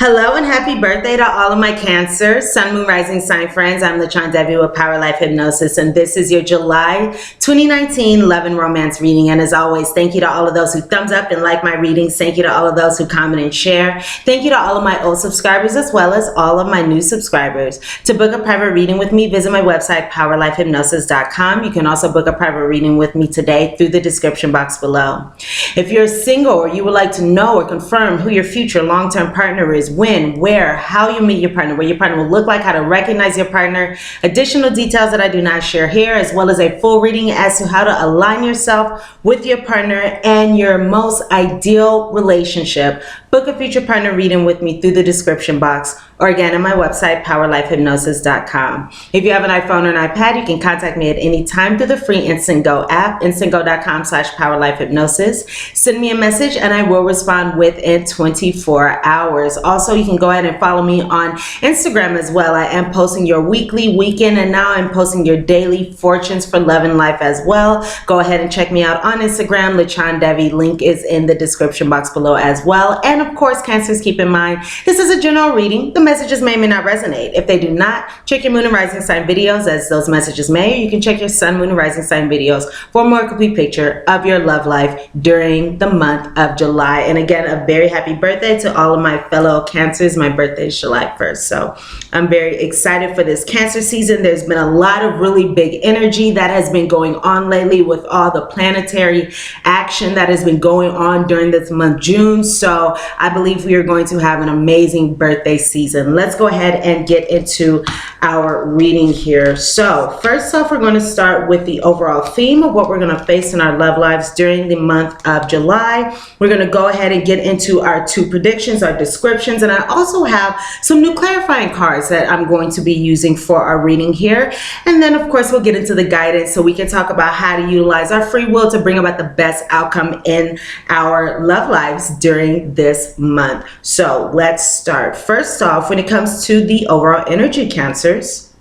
Hello and happy birthday to all of my Cancer, Sun, Moon, Rising sign friends. I'm lachondevi with Power Life Hypnosis, and this is your July 2019 Love and Romance reading. And as always, thank you to all of those who thumbs up and like my readings. Thank you to all of those who comment and share. Thank you to all of my old subscribers as well as all of my new subscribers. To book a private reading with me, visit my website, powerlifehypnosis.com. You can also book a private reading with me today through the description box below. If you're single or you would like to know or confirm who your future long-term partner is, when, where, how you meet your partner, what your partner will look like, how to recognize your partner, additional details that I do not share here, as well as a full reading as to how to align yourself with your partner and your most ideal relationship, book a future partner reading with me through the description box or again on my website, powerlifehypnosis.com. If you have an iPhone or an iPad, you can contact me at any time through the free Instant Go app, instantgo.com/powerlifehypnosis. Send me a message and I will respond within 24 hours. Also, you can go ahead and follow me on Instagram as well. I am posting your weekly, weekend, and now I'm posting your daily fortunes for love and life as well. Go ahead and check me out on Instagram, lachondevi. Link is in the description box below as well. And of course, Cancers, keep in mind, this is a general reading. The messages may or may not resonate. If they do not, check your Moon and Rising sign videos as those messages may, or you can check your Sun, Moon, and Rising sign videos for a more complete picture of your love life during the month of July. And again, a very happy birthday to all of my fellow Cancers. My birthday is July 1st, so I'm very excited for this Cancer season. There's been a lot of really big energy that has been going on lately with all the planetary action that has been going on during this month, June. So I believe we are going to have an amazing birthday season. Let's go ahead and get into our reading here. So first off, we're going to start with the overall theme of what we're going to face in our love lives during the month of July. We're going to go ahead and get into our two predictions, our descriptions, and I also have some new clarifying cards that I'm going to be using for our reading here. And then of course, we'll get into the guidance so we can talk about how to utilize our free will to bring about the best outcome in our love lives during this month. So let's start. First off, when it comes to the overall energy, Cancers,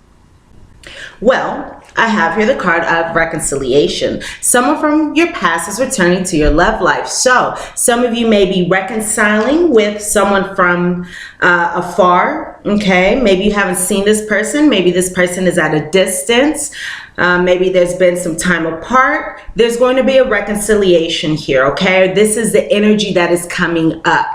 well, I have here the card of reconciliation. Someone from your past is returning to your love life. So some of you may be reconciling with someone from afar. Okay, maybe you haven't seen this person. Maybe this person is at a distance. Maybe there's been some time apart. There's going to be a reconciliation here. Okay, this is the energy that is coming up.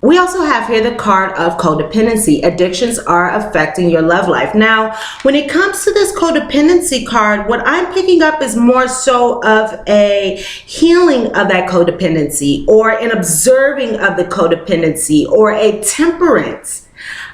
We also have here the card of codependency. Addictions are affecting your love life. Now, when it comes to this codependency card, what I'm picking up is more so of a healing of that codependency, or an observing of the codependency, or a temperance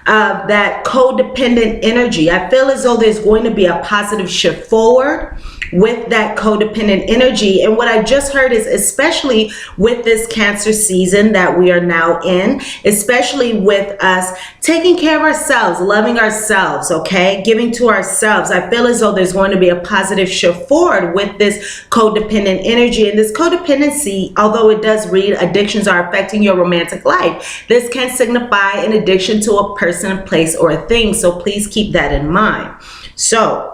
of that codependent energy. I feel as though there's going to be a positive shift forward with that codependent energy. And what I just heard is, especially with this Cancer season that we are now in, especially with us taking care of ourselves, loving ourselves, okay, giving to ourselves, I feel as though there's going to be a positive shift forward with this codependent energy. And this codependency, although it does read addictions are affecting your romantic life, this can signify an addiction to a person, place, or a thing. So please keep that in mind. So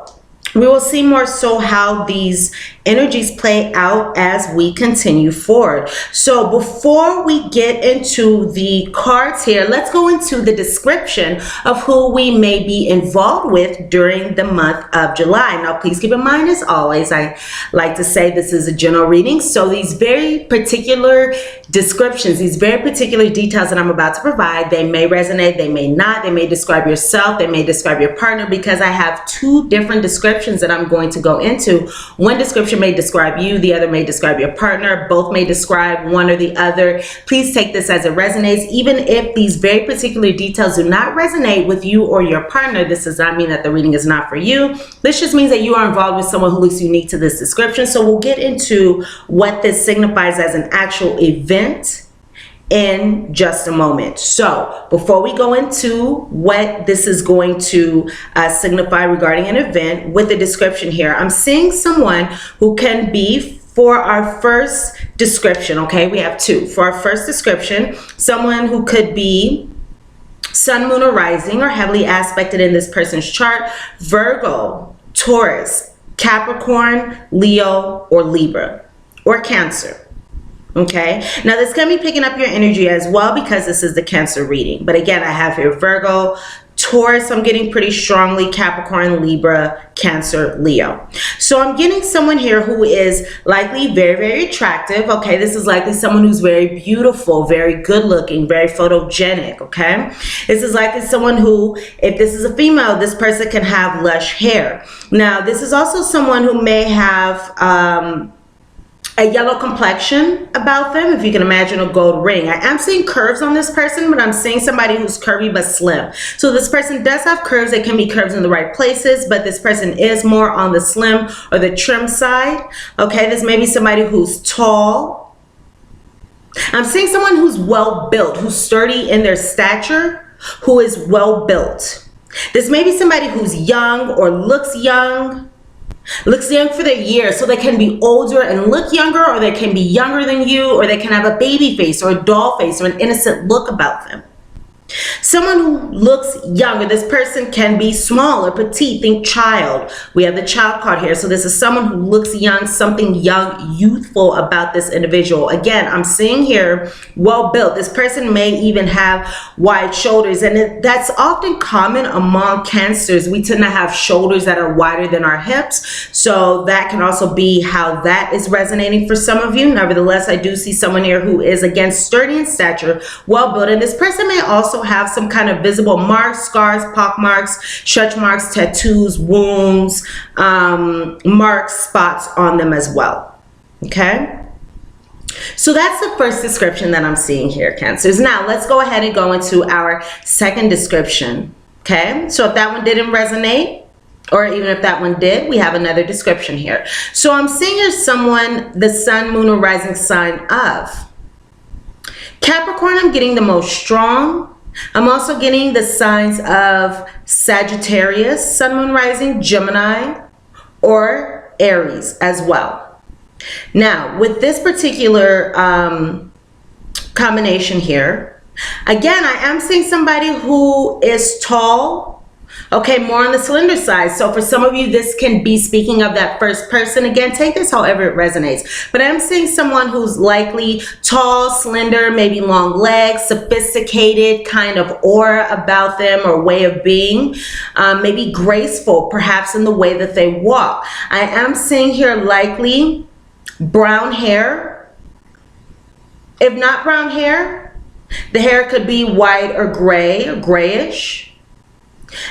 we will see more so how these energies play out as we continue forward. So before we get into the cards here, let's go into the description of who we may be involved with during the month of July. Now, please keep in mind, as always, I like to say this is a general reading. So these very particular descriptions, these very particular details that I'm about to provide, they may resonate, they may not, they may describe yourself, they may describe your partner, because I have two different descriptions that I'm going to go into. One description may describe you, the other may describe your partner, both may describe one or the other. Please take this as it resonates. Even if these very particular details do not resonate with you or your partner, this does not mean that the reading is not for you. This just means that you are involved with someone who looks unique to this description. So we'll get into what this signifies as an actual event in just a moment. So before we go into what this is going to signify regarding an event with the description here, I'm seeing someone who can be, for our first description, okay, we have two. For our first description, someone who could be Sun, Moon, or Rising, or heavily aspected in this person's chart, Virgo, Taurus, Capricorn, Leo, or Libra, or Cancer. Okay, now this can be picking up your energy as well because this is the Cancer reading. But again, I have here Virgo, Taurus, I'm getting pretty strongly, Capricorn, Libra, Cancer, Leo. So I'm getting someone here who is likely very, very attractive. Okay, this is likely someone who's very beautiful, very good looking, very photogenic. Okay, this is likely someone who, if this is a female, this person can have lush hair. Now, this is also someone who may have a yellow complexion about them, if you can imagine a gold ring. I am seeing curves on this person, but I'm seeing somebody who's curvy but slim. So this person does have curves. They can be curves in the right places, but this person is more on the slim or the trim side. Okay, this may be somebody who's tall. I'm seeing someone who's well built, who's sturdy in their stature, who is well built. This may be somebody who's young or looks young for their years, so they can be older and look younger, or they can be younger than you, or they can have a baby face or a doll face or an innocent look about them. Someone who looks younger, this person can be small or petite, think child. We have the child card here. So this is someone who looks young, something young, youthful about this individual. Again, I'm seeing here well built. This person may even have wide shoulders, and that's often common among Cancers. We tend to have shoulders that are wider than our hips. So that can also be how that is resonating for some of you. Nevertheless, I do see someone here who is, again, sturdy in stature, well built, and this person may also have some kind of visible marks, scars, pock marks, stretch marks, tattoos, wounds, marks, spots on them as well. Okay, so that's the first description that I'm seeing here, Cancers. Now let's go ahead and go into our second description. Okay, so if that one didn't resonate, or even if that one did, we have another description here. So I'm seeing here someone, the sun, moon, or rising sign of Capricorn. I'm getting the most strong. I'm also getting the signs of Sagittarius, sun, moon, rising, Gemini, or Aries as well. Now, with this particular combination here, again, I am seeing somebody who is tall. Okay, more on the slender side. So for some of you, this can be speaking of that first person. Again, take this however it resonates. But I'm seeing someone who's likely tall, slender, maybe long legs, sophisticated kind of aura about them or way of being. Maybe graceful, perhaps in the way that they walk. I am seeing here likely brown hair. If not brown hair, the hair could be white or gray or grayish.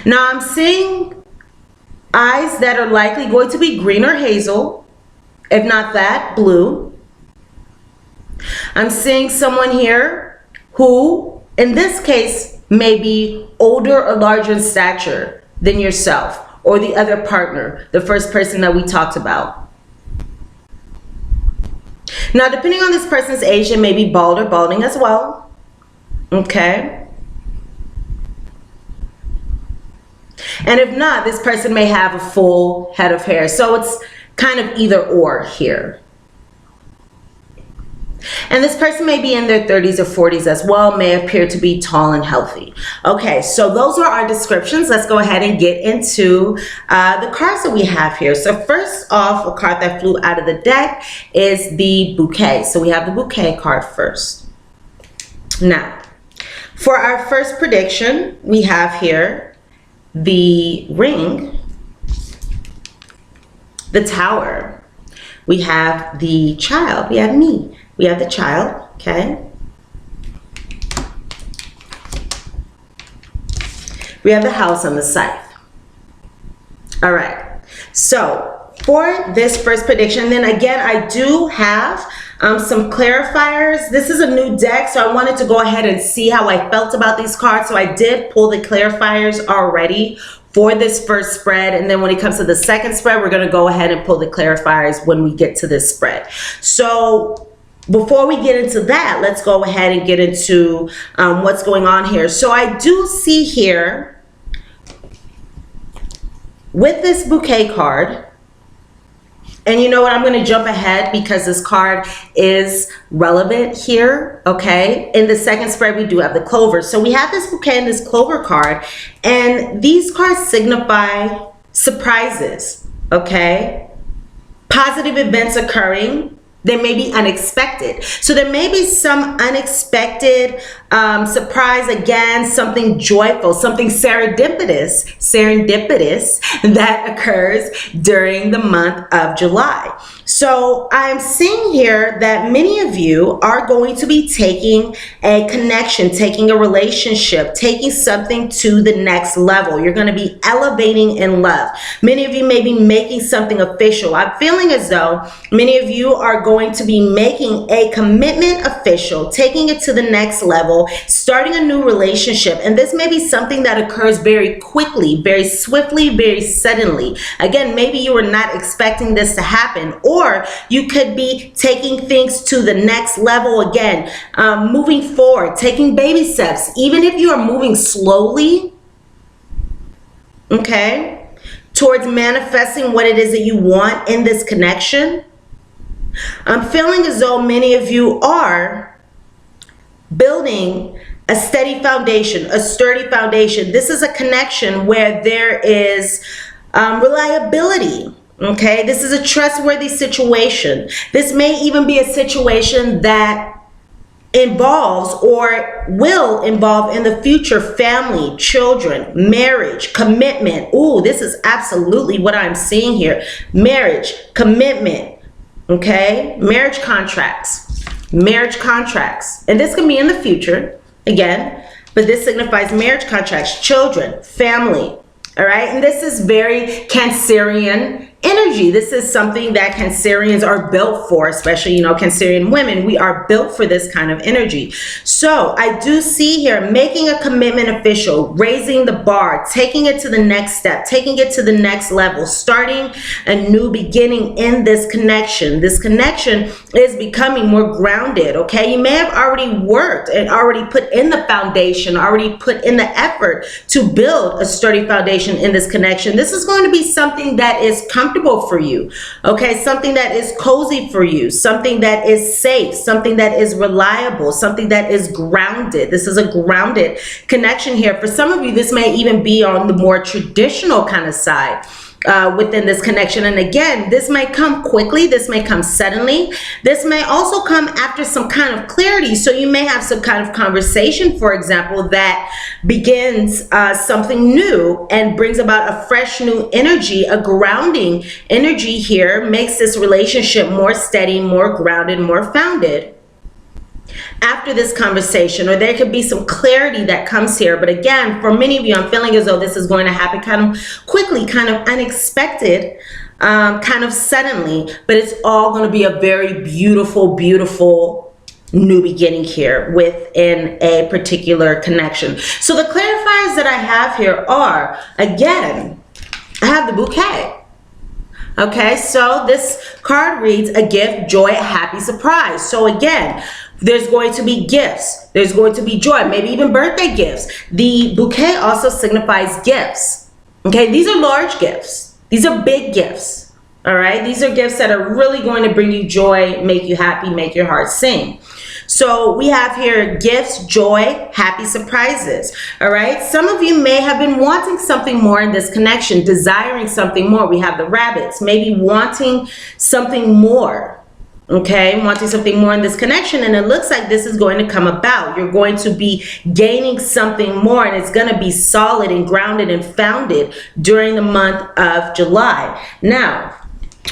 Now I'm seeing eyes that are likely going to be green or hazel, if not that, blue. I'm seeing someone here who, in this case, may be older or larger in stature than yourself or the other partner, the first person that we talked about. Now, depending on this person's age, it may be bald or balding as well. Okay. And if not, this person may have a full head of hair. So it's kind of either or here. And this person may be in their 30s or 40s as well, may appear to be tall and healthy. Okay, so those are our descriptions. Let's go ahead and get into the cards that we have here. So first off, a card that flew out of the deck is the bouquet. So we have the bouquet card first. Now, for our first prediction, we have here the ring, the tower, we have the child, we have me, we have the child, okay? We have the house and the scythe. All right, so for this first prediction, then again, I do have some clarifiers. This is a new deck, so I wanted to go ahead and see how I felt about these cards. So I did pull the clarifiers already for this first spread, and then when it comes to the second spread, we're going to go ahead and pull the clarifiers when we get to this spread. So before we get into that, let's go ahead and get into what's going on here. So I do see here with this bouquet card, and you know what, I'm going to jump ahead because this card is relevant here, okay? In the second spread, we do have the clover. So we have this bouquet and this clover card, and these cards signify surprises, okay? Positive events occurring, They may be unexpected. So there may be some unexpected surprise, again, something joyful, something serendipitous that occurs during the month of July. So I'm seeing here that many of you are going to be taking a connection, taking a relationship, taking something to the next level. You're going to be elevating in love. Many of you may be making something official. I'm feeling as though many of you are going to be making a commitment official, taking it to the next level, starting a new relationship. And this may be something that occurs very quickly, very swiftly, very suddenly. Again, maybe you were not expecting this to happen, or you could be taking things to the next level again, moving forward, taking baby steps. Even if you are moving slowly, okay, towards manifesting what it is that you want in this connection, I'm feeling as though many of you are building a steady foundation, a sturdy foundation. This is a connection where there is reliability. Okay, this is a trustworthy situation. This may even be a situation that involves or will involve in the future family, children, marriage, commitment. Ooh, this is absolutely what I'm seeing here. Marriage, commitment, okay? Marriage contracts. And this can be in the future, again, but this signifies marriage contracts, children, family, all right? And this is very Cancerian energy. This is something that Cancerians are built for, especially, Cancerian women. We are built for this kind of energy. So I do see here making a commitment official, raising the bar, taking it to the next step, taking it to the next level, starting a new beginning in this connection. This connection is becoming more grounded, okay? You may have already worked and already put in the foundation, already put in the effort to build a sturdy foundation in this connection. This is going to be something that is comfortable for you, okay? Something that is cozy for you, something that is safe, something that is reliable, something that is grounded. This is a grounded connection here. For some of you, this may even be on the more traditional kind of side within this connection. And again, this may come quickly, this may come suddenly, this may also come after some kind of clarity. So you may have some kind of conversation, for example, that begins something new and brings about a fresh new energy, a grounding energy here, makes this relationship more steady, more grounded, more founded after this conversation. Or there could be some clarity that comes here. But again, for many of you, I'm feeling as though this is going to happen kind of quickly, kind of unexpected, kind of suddenly, but it's all going to be a very beautiful, beautiful new beginning here within a particular connection. So the clarifiers that I have here are, again, I have the bouquet. Okay, so this card reads a gift, joy, a happy surprise. So again, there's going to be gifts. There's going to be joy, maybe even birthday gifts. The bouquet also signifies gifts. Okay, these are large gifts. These are big gifts. All right, these are gifts that are really going to bring you joy, make you happy, make your heart sing. So we have here gifts, joy, happy surprises. All right. Some of you may have been wanting something more in this connection, desiring something more. We have the rabbits, maybe wanting something more. Okay, wanting something more in this connection, and it looks like this is going to come about. You're going to be gaining something more, and it's going to be solid and grounded and founded during the month of July. Now,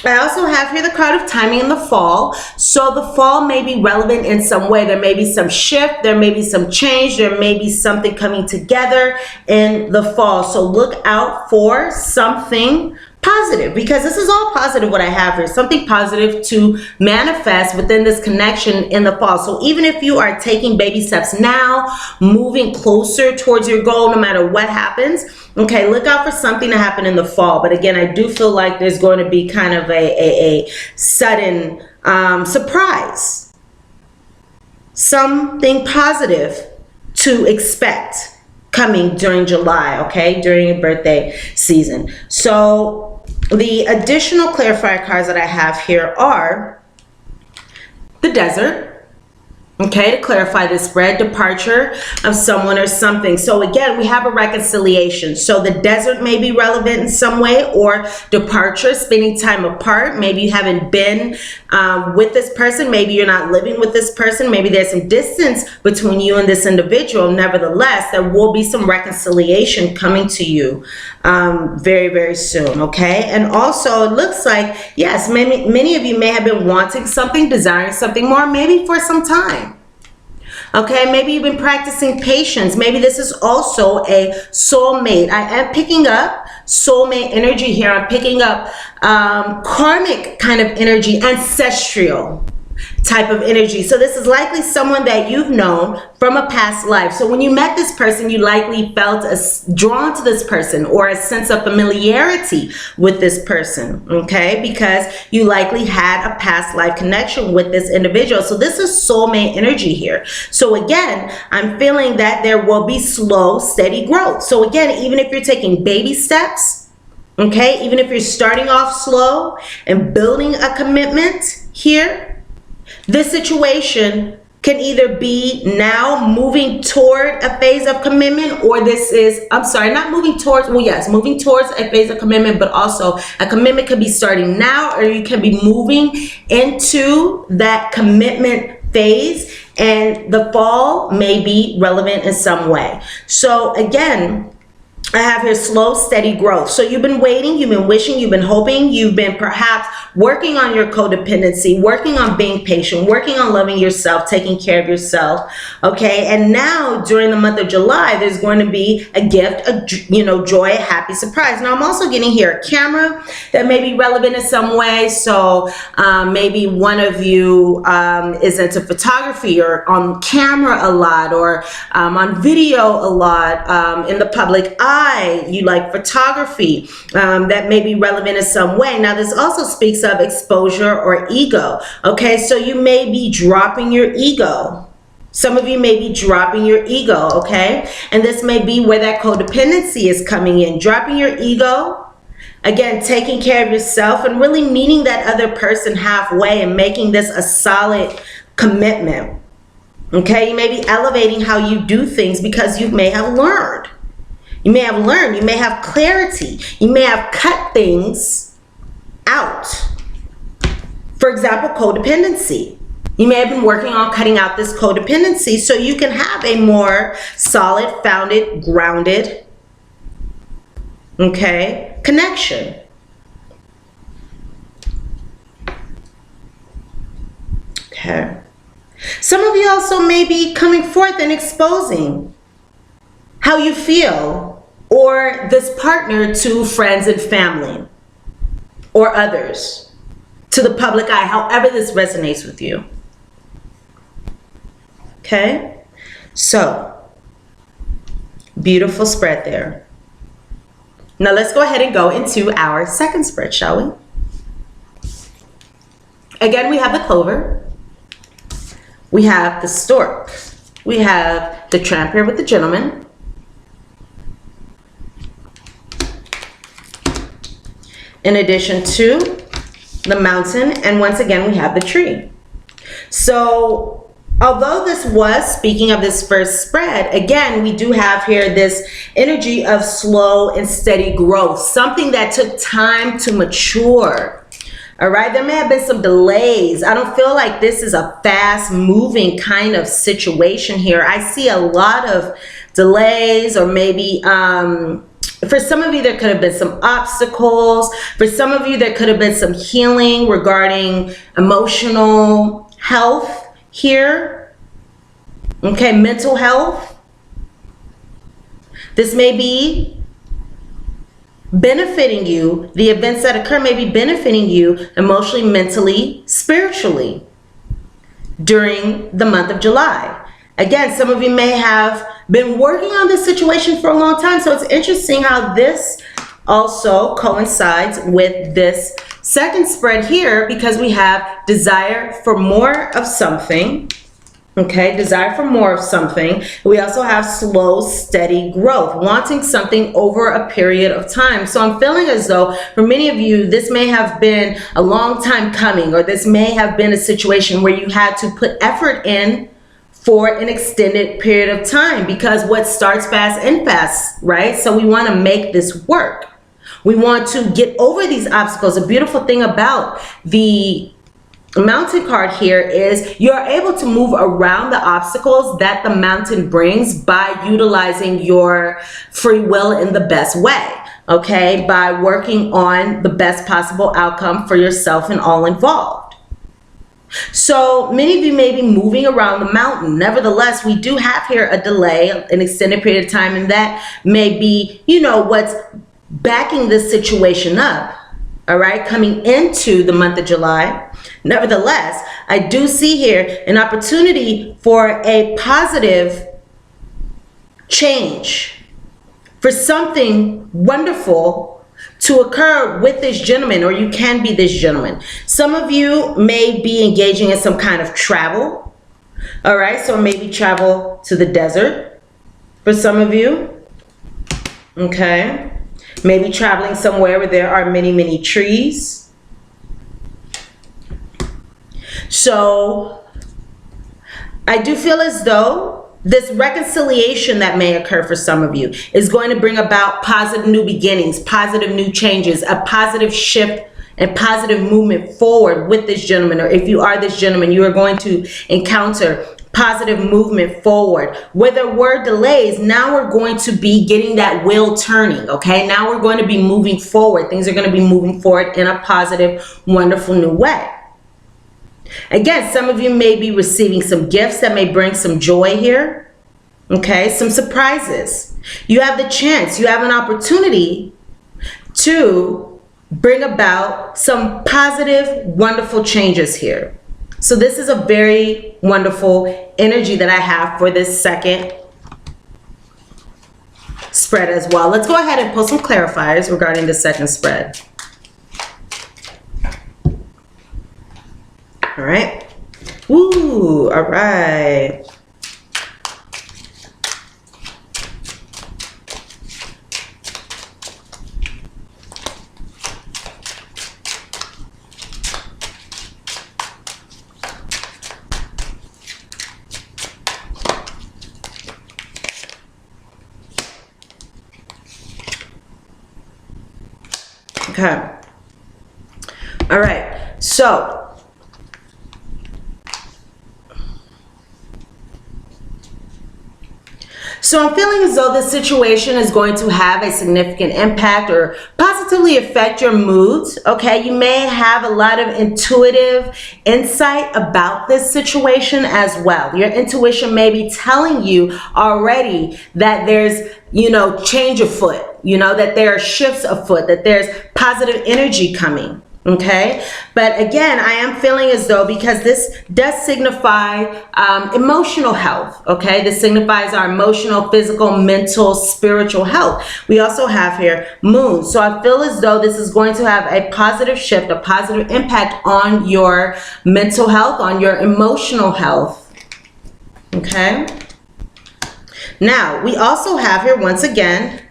I also have here the card of timing in the fall. So the fall may be relevant in some way. There may be some shift, there may be some change, there may be something coming together in the fall. So look out for something positive, because this is all positive what I have here, something positive to manifest within this connection in the fall. So even if you are taking baby steps now, moving closer towards your goal, no matter what happens, okay, look out for something to happen in the fall. But again, I do feel like there's going to be kind of a sudden surprise, something positive to expect coming during July, okay, during your birthday season. So the additional clarifier cards that I have here are the desert, Okay, to clarify this spread, departure of someone or something. So again, we have a reconciliation. So the desert may be relevant in some way, or departure, spending time apart. Maybe you haven't been with this person. Maybe you're not living with this person. Maybe there's some distance between you and this individual. Nevertheless, there will be some reconciliation coming to you very, very soon. Okay, and also it looks like, yes, many of you may have been wanting something, desiring something more, maybe for some time. Okay, maybe you've been practicing patience. Maybe this is also a soulmate. I am picking up soulmate energy here. I'm picking up karmic kind of energy, ancestral type of energy. So this is likely someone that you've known from a past life. So when you met this person, you likely felt drawn to this person, or a sense of familiarity with this person, okay? Because you likely had a past life connection with this individual. So this is soulmate energy here. So again, I'm feeling that there will be slow, steady growth. So again, even if you're taking baby steps, okay, even if you're starting off slow and building a commitment here, this situation can either be now moving toward a phase of commitment, or this is, I'm sorry, not moving towards, well, yes, moving towards a phase of commitment, but also a commitment could be starting now, or you can be moving into that commitment phase, and the fall may be relevant in some way. So again, I have here slow, steady growth. So you've been waiting, you've been wishing, you've been hoping, you've been perhaps working on your codependency, working on being patient, working on loving yourself, taking care of yourself. Okay, and now during the month of July, there's going to be a gift, joy, a happy surprise. Now I'm also getting here a camera that may be relevant in some way. So maybe one of you is into photography, or on camera a lot, or on video a lot, in the public eye. You like photography, that may be relevant in some way. Now this also speaks of exposure or ego. Okay, so you may be dropping your ego. Some of you may be dropping your ego, okay? And this may be where that codependency is coming in. Dropping your ego, again, taking care of yourself, and really meeting that other person halfway and making this a solid commitment. Okay, you may be elevating how you do things because you may have learned. You may have learned, you may have clarity, you may have cut things out. For example, codependency. You may have been working on cutting out this codependency so you can have a more solid, founded, grounded, okay, connection. Okay. Some of you also may be coming forth and exposing how you feel, or this partner, to friends and family or others, to the public eye, however this resonates with you. Okay, so beautiful spread there. Now let's go ahead and go into our second spread, shall we? Again, we have the clover, we have the stork, we have the tramp here with the gentleman, in addition to the mountain, and once again we have the tree. So although this was speaking of this first spread, again we do have here this energy of slow and steady growth, something that took time to mature. All right, there may have been some delays. I don't feel like this is a fast moving kind of situation here. I see a lot of delays, or maybe for some of you, there could have been some obstacles. For some of you, there could have been some healing regarding emotional health here. Okay, mental health. This may be benefiting you. The events that occur may be benefiting you emotionally, mentally, spiritually during the month of July. Again, some of you may have been working on this situation for a long time. So it's interesting how this also coincides with this second spread here, because we have desire for more of something. Okay, desire for more of something. We also have slow, steady growth, wanting something over a period of time. So I'm feeling as though for many of you, this may have been a long time coming, or this may have been a situation where you had to put effort in for an extended period of time, because what starts fast ends fast, right? So we want to make this work. We want to get over these obstacles. The beautiful thing about the mountain card here is you're able to move around the obstacles that the mountain brings by utilizing your free will in the best way, okay? By working on the best possible outcome for yourself and all involved. So many of you may be moving around the mountain. Nevertheless, we do have here a delay, an extended period of time, and that may be, you know, what's backing this situation up, all right, coming into the month of July. Nevertheless, I do see here an opportunity for a positive change, for something wonderful to occur with this gentleman, or you can be this gentleman. Some of you may be engaging in some kind of travel, all right? So maybe travel to the desert for some of you, okay? Maybe traveling somewhere where there are many, many trees. So I do feel as though this reconciliation that may occur for some of you is going to bring about positive new beginnings, positive new changes, a positive shift and positive movement forward with this gentleman. Or if you are this gentleman, you are going to encounter positive movement forward. Where there were delays, now we're going to be getting that wheel turning, okay? Now we're going to be moving forward. Things are going to be moving forward in a positive, wonderful new way. Again, some of you may be receiving some gifts that may bring some joy here, okay? Some surprises. You have the chance, you have an opportunity to bring about some positive, wonderful changes here. So this is a very wonderful energy that I have for this second spread as well. Let's go ahead and pull some clarifiers regarding the second spread. All right. Woo, all right. Okay. All right. So I'm feeling as though this situation is going to have a significant impact or positively affect your moods, okay? You may have a lot of intuitive insight about this situation as well. Your intuition may be telling you already that there's, you know, change afoot, you know, that there are shifts afoot, that there's positive energy coming. Okay, but again, I am feeling as though, because this does signify emotional health, okay? This signifies our emotional, physical, mental, spiritual health. We also have here moon. So I feel as though this is going to have a positive shift, a positive impact on your mental health, on your emotional health, okay? Now, we also have here, once again,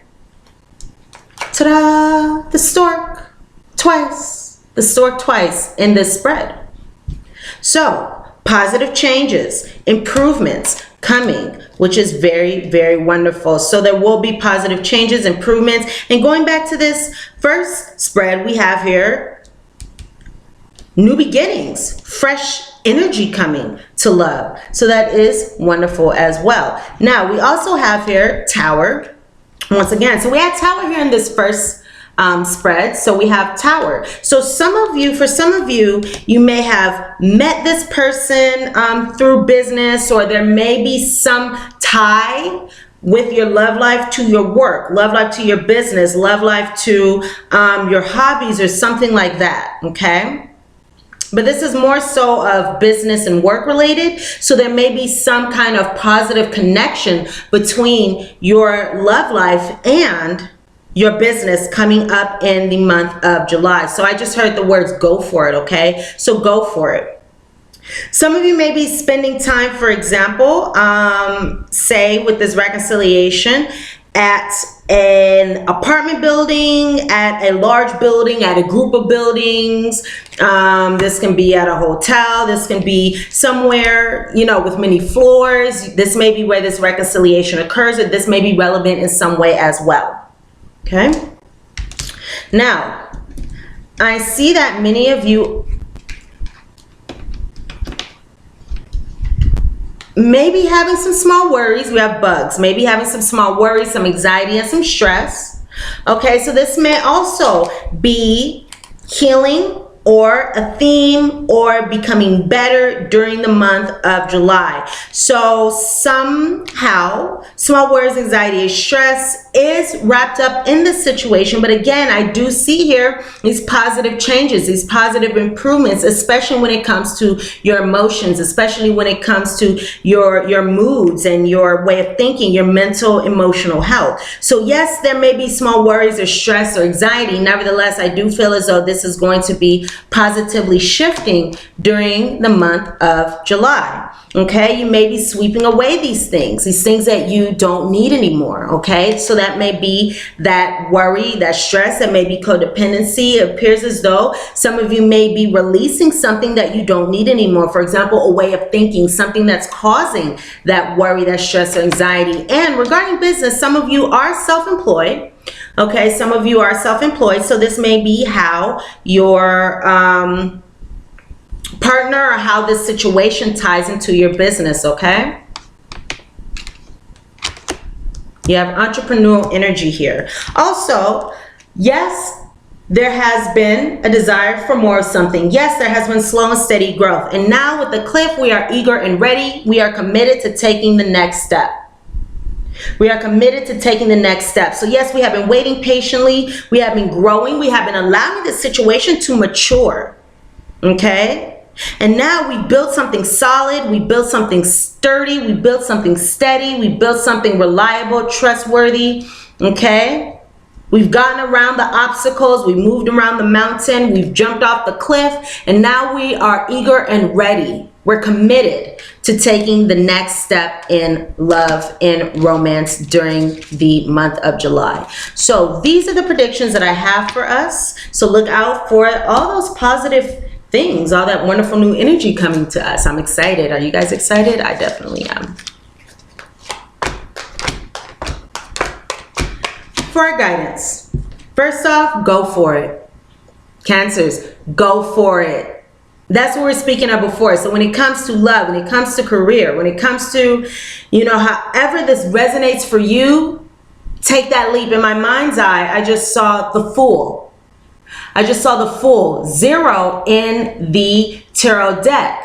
ta-da, the stork, twice. The stork twice in this spread. So positive changes, improvements coming, which is very, very wonderful. So there will be positive changes, improvements. And going back to this first spread, we have here new beginnings, fresh energy coming to love. So that is wonderful as well. Now we also have here Tower once again. So we had Tower here in this first spread. So we have Tower. So for some of you, you may have met this person through business, or there may be some tie with your love life to your work, love life to your business, love life to your hobbies, or something like that, okay? But this is more so of business and work related. So there may be some kind of positive connection between your love life and your business coming up in the month of July. So I just heard the words go for it, okay? So go for it. Some of you may be spending time, for example, say with this reconciliation, at an apartment building, at a large building, at a group of buildings. This can be at a hotel. This can be somewhere, you know, with many floors. This may be where this reconciliation occurs, or this may be relevant in some way as well. Okay? Now, I see that many of you maybe having some small worries. We have bugs. Maybe having some small worries, some anxiety, and some stress. Okay, so this may also be healing or a theme or becoming better during the month of July. So somehow, small worries, anxiety, and stress is wrapped up in this situation. But again, I do see here these positive changes, these positive improvements, especially when it comes to your emotions, especially when it comes to your moods and your way of thinking, your mental, emotional health. So yes, there may be small worries or stress or anxiety. Nevertheless, I do feel as though this is going to be positively shifting during the month of July. Okay, you may be sweeping away these things that you don't need anymore. Okay, so that may be that worry, that stress, that may be codependency. It appears as though some of you may be releasing something that you don't need anymore. For example, a way of thinking, something that's causing that worry, that stress, or anxiety. And regarding business, some of you are self-employed. Okay, some of you are self-employed, so this may be how your partner or how this situation ties into your business. Okay, you have entrepreneurial energy here. Also, yes, there has been a desire for more of something. Yes, there has been slow and steady growth, and now with the cliff, we are eager and ready. We are committed to taking the next step. We are committed to taking the next step. So yes, we have been waiting patiently. We have been growing. We have been allowing this situation to mature. Okay? And now we built something solid. We built something sturdy. We built something steady. We built something reliable, trustworthy. Okay? We've gotten around the obstacles. We moved around the mountain. We've jumped off the cliff. And now we are eager and ready. We're committed to taking the next step in love and romance during the month of July. So these are the predictions that I have for us. So look out for all those positive things, all that wonderful new energy coming to us. I'm excited. Are you guys excited? I definitely am. For our guidance, first off, go for it. Cancers, go for it. That's what we're speaking of before. So when it comes to love, when it comes to career, when it comes to, you know, however this resonates for you, take that leap. In my mind's eye, I just saw the Fool. I just saw the Fool, 0 in the tarot deck.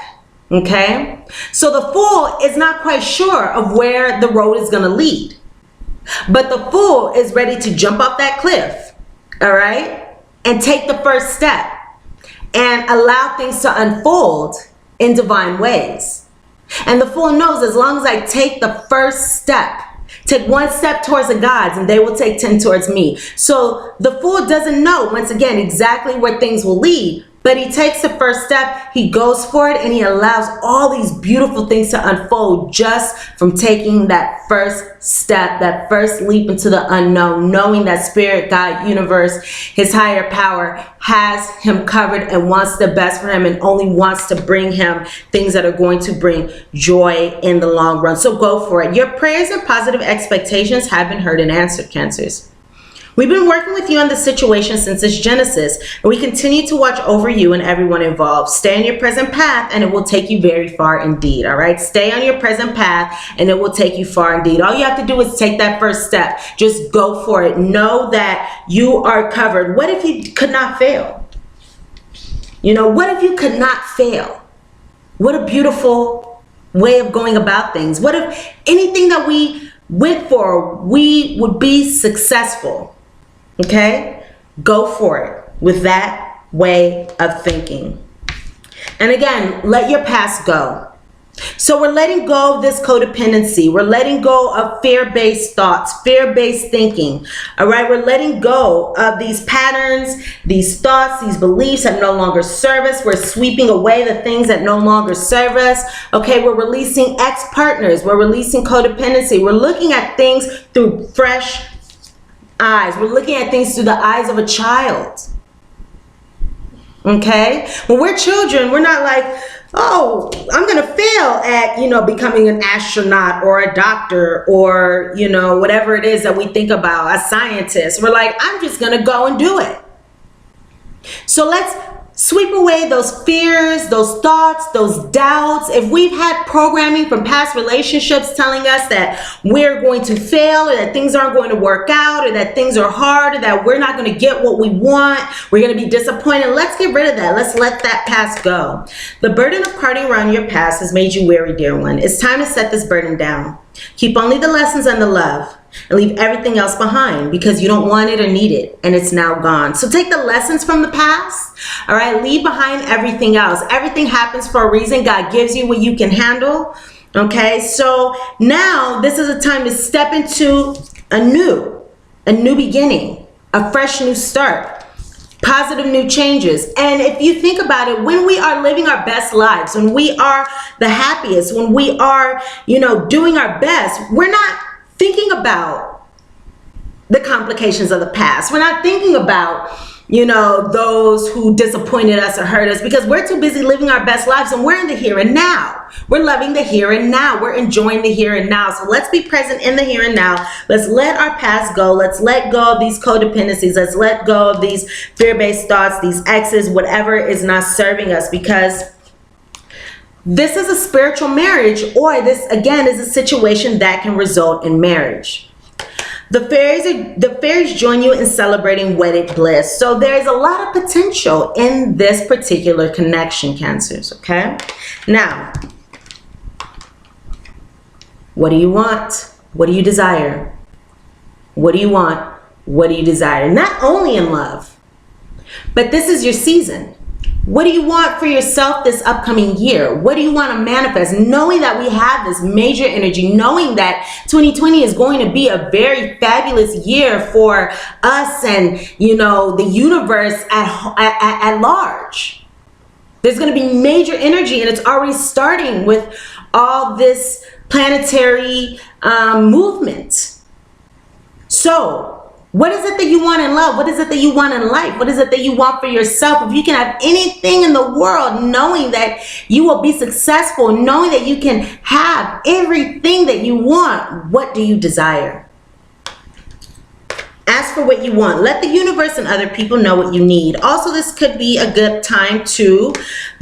Okay? So the Fool is not quite sure of where the road is going to lead. But the Fool is ready to jump off that cliff. All right? And take the first step. And allow things to unfold in divine ways. And the Fool knows as long as I take the first step, take one step towards the gods and they will take 10 towards me. So the Fool doesn't know, once again, exactly where things will lead. But he takes the first step, he goes for it, and he allows all these beautiful things to unfold just from taking that first step, that first leap into the unknown, knowing that Spirit, God, universe, his higher power has him covered and wants the best for him and only wants to bring him things that are going to bring joy in the long run. So go for it. Your prayers and positive expectations have been heard and answered, Cancers. We've been working with you on this situation since its genesis, and we continue to watch over you and everyone involved. Stay on your present path, and it will take you very far indeed, all right? Stay on your present path, and it will take you far indeed. All you have to do is take that first step. Just go for it. Know that you are covered. What if you could not fail? You know, what if you could not fail? What a beautiful way of going about things. What if anything that we went for, we would be successful? Okay, go for it with that way of thinking. And again, let your past go. So we're letting go of this codependency. We're letting go of fear-based thoughts, fear-based thinking. All right, we're letting go of these patterns, these thoughts, these beliefs that no longer serve us. We're sweeping away the things that no longer serve us. Okay, we're releasing ex-partners. We're releasing codependency. We're looking at things through fresh eyes. We're looking at things through the eyes of a child. Okay, when we're children, we're not like, oh, I'm going to fail at, becoming an astronaut or a doctor or, whatever it is that we think about, a scientist. We're like, I'm just going to go and do it. So let's sweep away those fears, those thoughts, those doubts. If we've had programming from past relationships telling us that we're going to fail or that things aren't going to work out or that things are hard or that we're not going to get what we want, we're going to be disappointed, let's get rid of that. Let's let that past go. The burden of carting around your past has made you weary, dear one. It's time to set this burden down. Keep only the lessons and the love, and leave everything else behind because you don't want it or need it, and it's now gone. So take the lessons from the past, all right? Leave behind everything else. Everything happens for a reason. God gives you what you can handle, okay? So now this is a time to step into a new beginning, a fresh new start, positive new changes. And if you think about it, when we are living our best lives, when we are the happiest, when we are, doing our best, we're not thinking about the complications of the past. We're not thinking about, those who disappointed us or hurt us because we're too busy living our best lives and we're in the here and now. We're loving the here and now. We're enjoying the here and now. So let's be present in the here and now. Let's let our past go. Let's let go of these codependencies. Let's let go of these fear-based thoughts, these exes, whatever is not serving us, because this is a spiritual marriage, or this again is a situation that can result in marriage. The fairies join you in celebrating wedded bliss. So there's a lot of potential in this particular connection, Cancers, okay? Now, what do you want? What do you desire? What do you want? What do you desire? Not only in love, but this is your season. What do you want for yourself this upcoming year? What do you want to manifest? Knowing that we have this major energy, knowing that 2020 is going to be a very fabulous year for us and, the universe at large. There's going to be major energy, and it's already starting with all this planetary movement. So, what is it that you want in love? What is it that you want in life? What is it that you want for yourself? If you can have anything in the world, knowing that you will be successful, knowing that you can have everything that you want, what do you desire? Ask for what you want. Let the universe and other people know what you need. Also, this could be a good time to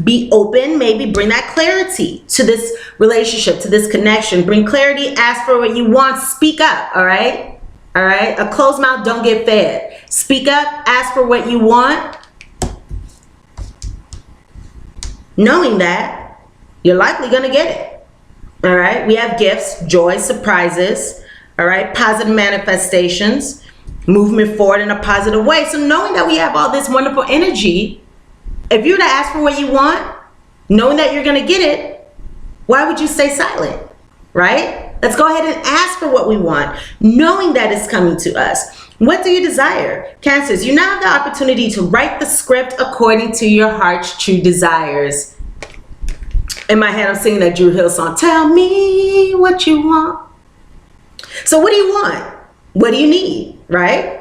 be open, maybe bring that clarity to this relationship, to this connection. Bring clarity, ask for what you want, speak up, all right? All right, a closed mouth don't get fed. Speak up, ask for what you want, knowing that you're likely gonna get it. All right, we have gifts, joy, surprises, all right, positive manifestations, movement forward in a positive way. So knowing that we have all this wonderful energy, if you were to ask for what you want, knowing that you're gonna get it, why would you stay silent, right? Let's go ahead and ask for what we want, knowing that it's coming to us. What do you desire? Cancers, you now have the opportunity to write the script according to your heart's true desires. In my head, I'm singing that Drew Hill song, tell me what you want. So what do you want? What do you need, right?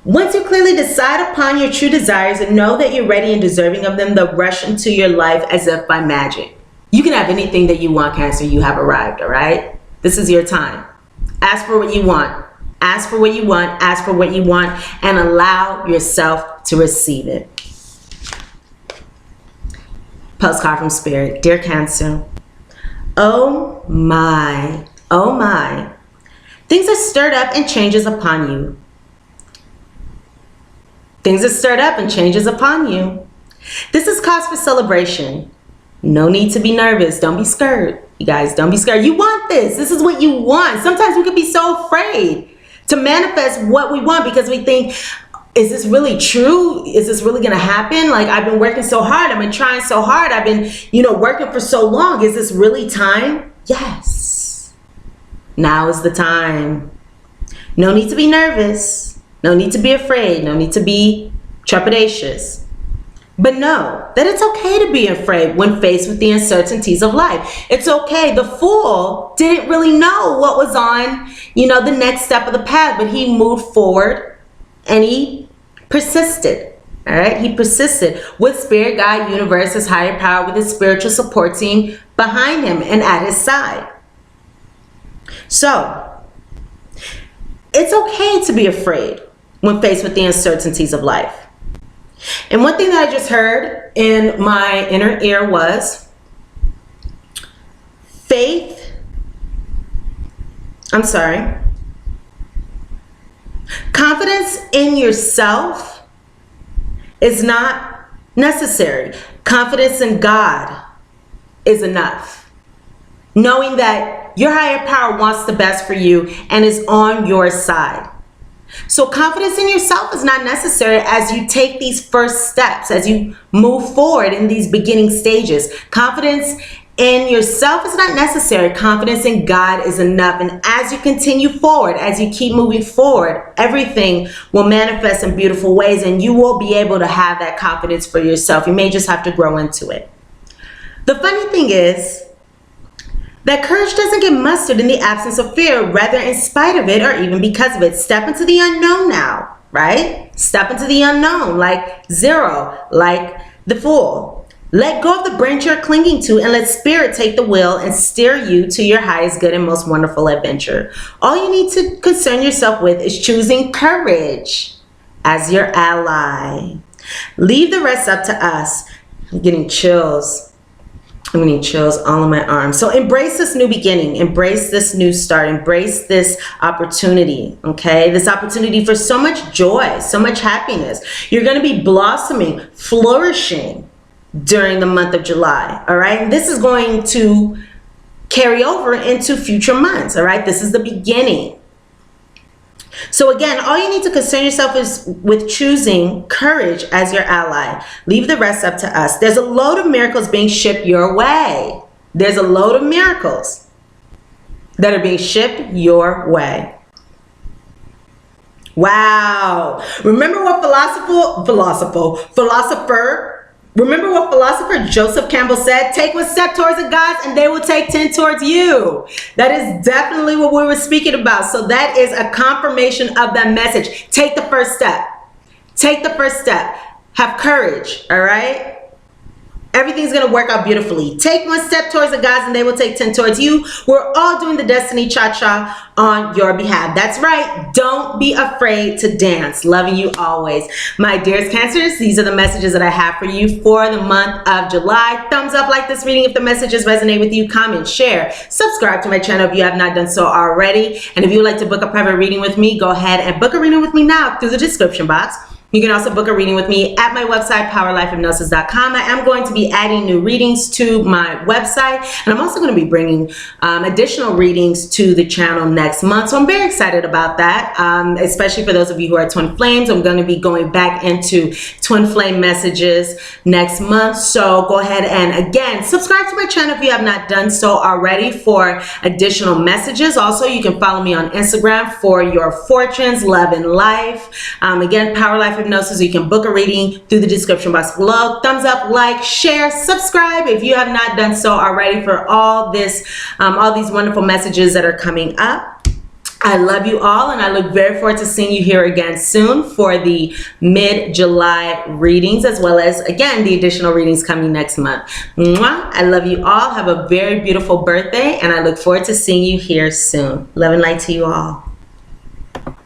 Once you clearly decide upon your true desires and know that you're ready and deserving of them, they'll rush into your life as if by magic. You can have anything that you want, Cancer. You have arrived, all right? This is your time. Ask for what you want. Ask for what you want. Ask for what you want, and allow yourself to receive it. Postcard from Spirit. Dear Cancer, oh my, oh my. Things are stirred up and changes upon you. Things are stirred up and changes upon you. This is cause for celebration. No need to be nervous. Don't be scared. You guys, don't be scared. You want this. This is what you want. Sometimes we could be so afraid to manifest what we want because we think is this really true? Is this really going to happen? Like, I've been working so hard. I've been trying so hard. I've been, working for so long. Is this really time? Yes. Now is the time. No need to be nervous. No need to be afraid. No need to be trepidatious. But know that it's okay to be afraid when faced with the uncertainties of life. It's okay. The fool didn't really know what was on, the next step of the path, but he moved forward and he persisted. All right. He persisted with spirit, God, universe, his higher power, with his spiritual support team behind him and at his side. So it's okay to be afraid when faced with the uncertainties of life. And one thing that I just heard in my inner ear was confidence in yourself is not necessary. Confidence in God is enough. Knowing that your higher power wants the best for you and is on your side. So confidence in yourself is not necessary as you take these first steps, as you move forward in these beginning stages. Confidence in yourself is not necessary. Confidence in God is enough. And as you continue forward, as you keep moving forward, everything will manifest in beautiful ways and you will be able to have that confidence for yourself. You may just have to grow into it. The funny thing is that courage doesn't get mustered in the absence of fear, rather in spite of it or even because of it. Step into the unknown now, right? Step into the unknown, like zero, like the fool. Let go of the branch you're clinging to and let spirit take the wheel and steer you to your highest good and most wonderful adventure. All you need to concern yourself with is choosing courage as your ally. Leave the rest up to us. I'm getting chills. I'm getting chills all on my arms. So embrace this new beginning. Embrace this new start. Embrace this opportunity, okay? This opportunity for so much joy, so much happiness. You're going to be blossoming, flourishing during the month of July, all right? And this is going to carry over into future months, all right? This is the beginning. So again, all you need to concern yourself is with choosing courage as your ally. Leave the rest up to us. There's a load of miracles being shipped your way. There's a load of miracles that are being shipped your way. Wow. Remember what philosopher Joseph Campbell said? Take one step towards the gods and they will take 10 towards you. That is definitely what we were speaking about. So that is a confirmation of that message. Take the first step. Take the first step. Have courage, all right? Everything's going to work out beautifully. Take one step towards the gods and they will take 10 towards you. We're all doing the Destiny Cha-Cha on your behalf. That's right. Don't be afraid to dance. Loving you always. My dearest Cancers, these are the messages that I have for you for the month of July. Thumbs up, like this reading if the messages resonate with you. Comment, share, subscribe to my channel if you have not done so already. And if you would like to book a private reading with me, go ahead and book a reading with me now through the description box. You can also book a reading with me at my website, powerlifehypnosis.com. I am going to be adding new readings to my website, and I'm also going to be bringing additional readings to the channel next month. So I'm very excited about that, especially for those of you who are twin flames. I'm going to be going back into twin flame messages next month. So go ahead and again, subscribe to my channel if you have not done so already for additional messages. Also, you can follow me on Instagram for your fortunes, love, and life. Again, Power Life Hypnosis. You can book a reading through the description box below. Thumbs up, like, share, subscribe if you have not done so already for all these wonderful messages that are coming up. I love you all, and I look very forward to seeing you here again soon for the mid-July readings, as well as, again, the additional readings coming next month. Mwah! I love you all. Have a very beautiful birthday, and I look forward to seeing you here soon. Love and light to you all.